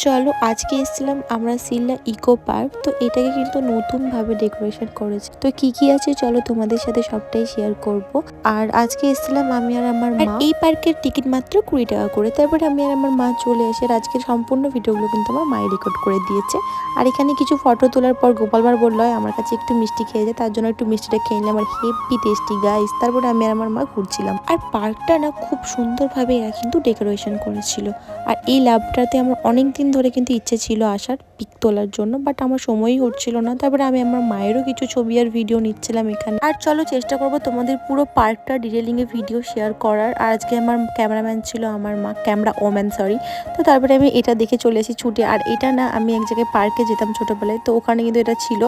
চলো আজকে এসেছিলাম আমরা সিল্লা ইকো পার্ক। তো এটাকে কিন্তু নতুন ভাবে ডেকোরেশন করেছে। তো কি আছে চলো তোমাদের সাথে সবটাই শেয়ার করব। আর আজকে এসেছিলাম আমি আর আমার মা। এই পার্কের টিকিট মাত্র 20 টাকা করে। তারপরে আমি আর আমার মা চলে আসে। আর আজকের সম্পূর্ণ ভিডিওগুলো কিন্তু আমার মাই রেকর্ড করে দিয়েছে। আর এখানে কিছু ফটো তোলার পর গোপাল ভাঁড় বললো আমার কাছে একটু মিষ্টি খেয়ে যায়, তার জন্য একটু মিষ্টিটা খেয়ে নিলাম। আর হেভি টেস্টি গাইস। তারপরে আমি আর আমার মা ঘুরছিলাম। আর পার্কটা না খুব সুন্দরভাবে এরা কিন্তু ডেকোরেশন করেছিল। আর এই ল্যাবটাতে আমার অনেক দিন ধরে কিন্তু ইচ্ছে ছিল আসার পিক তোলার জন্য, বাট আমার সময়ই হচ্ছিল না। তারপরে আমি আমার মায়েরও কিছু ছবি আর ভিডিও নিচ্ছিলাম এখানে। আর চলো চেষ্টা করব তোমাদের পুরো পার্কটা ডিটেলিং এ ভিডিও শেয়ার করার। আর আজকে আমার ক্যামেরাম্যান ছিল আমার মা, ক্যামেরা ওম্যান সরি। তো তারপরে আমি এটা দেখে চলে আসি ছুটে। আর এটা না আমি এক জায়গায় পার্কে যেতাম ছোটবেলায়, তো ওখানে কিন্তু এটা ছিল।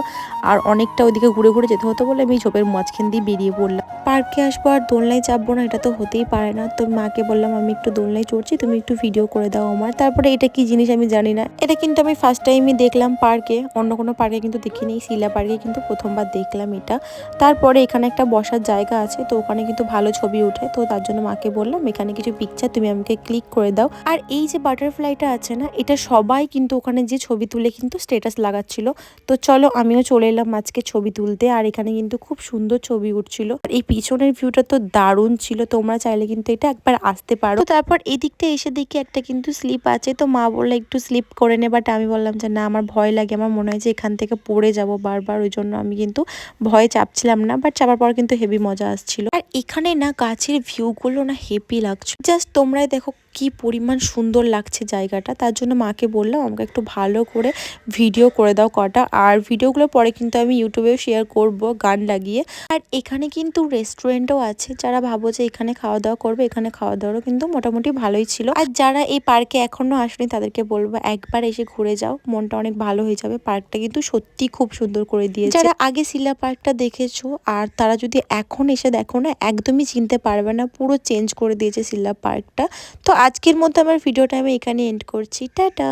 আর অনেকটা ওইদিকে ঘুরে ঘুরে যেতে হতো বলে আমি ঝোপের মাঝখান দিয়ে বেরিয়ে পড়লাম। পার্কে আসবো আর দোলনায় চাপবো না, এটা তো হতেই পারে না। তো মাকে বললাম আমি একটু দোলনায় চড়ছি, তুমি একটু ভিডিও করে দাও আমার। তারপরে এটা কি জিনিস আমি জানি না, এটা কিন্তু আমি ফার্স্ট টাইমই দেখলাম পার্কে, অন্য কোনো পার্কে কিন্তু দেখিনি। সিলা পার্কে কিন্তু প্রথমবার দেখলাম এটা। তারপরে এখানে একটা বসার জায়গা আছে, তো ওখানে কিন্তু ভালো ছবি ওঠে। তো তার জন্য মাকে বললাম এখানে কিছু পিকচার তুমি আমাকে ক্লিক করে দাও। আর এই যে বাটারফ্লাইটা আছে না, এটা সবাই কিন্তু ওখানে যে ছবি তুলে কিন্তু স্ট্যাটাস লাগাচ্ছিল। তো চলো আমিও চলে এলাম আজকে ছবি তুলতে। আর এখানে কিন্তু খুব সুন্দর ছবি উঠছিল। এই পিছনের ভিউটা তো দারুণ ছিল, তোমরা চাইলে কিন্তু এটা একবার আসতে পারো। তো তারপর এদিকটা এসে দেখি একটা কিন্তু স্লিপ আছে। তো মা বললো একটু স্লিপ করে নে, বাট আমি বললাম যে না আমার ভয় লাগে, আমার মনে হয় যে এখান থেকে পড়ে যাব বারবার। ওই জন্য আমি কিন্তু ভয়ে চাপছিলাম না, বাট চাপার পর কিন্তু হেভি মজা আসছিল। আর এখানে না গাছের ভিউগুলো না হেভি লাগছে, জাস্ট তোমরাই দেখো কি পরিমাণ সুন্দর লাগছে জায়গাটা। তার জন্য মাকে বললাম আমাকে একটু ভালো করে ভিডিও করে দাও কটা। আর ভিডিওগুলো পরে কিন্তু আমি ইউটিউবেও শেয়ার করব গান লাগিয়ে। আর এখানে কিন্তু রেস্টুরেন্টও আছে, যারা ভাবো যে এখানে খাওয়া দাওয়া করবে, এখানে খাওয়া দাওয়ারও কিন্তু মোটামুটি ভালোই ছিল। আর যারা এই পার্কে এখনো আসেনি তাদেরকে বলবো একবার এসে ঘুরে যাও, মনটা অনেক ভালো হয়ে যাবে। পার্কটা কিন্তু সত্যি খুব সুন্দর করে দিয়েছে। যারা আগে সিলা পার্কটা দেখেছো আর তারা যদি এখন এসে দেখো না, একদমই চিনতে পারবে না, পুরো চেঞ্জ করে দিয়েছে সিলা পার্কটা। তো আজকের মধ্যে আমার ভিডিওটা আমি এখানে এন্ড করছি, টাটা।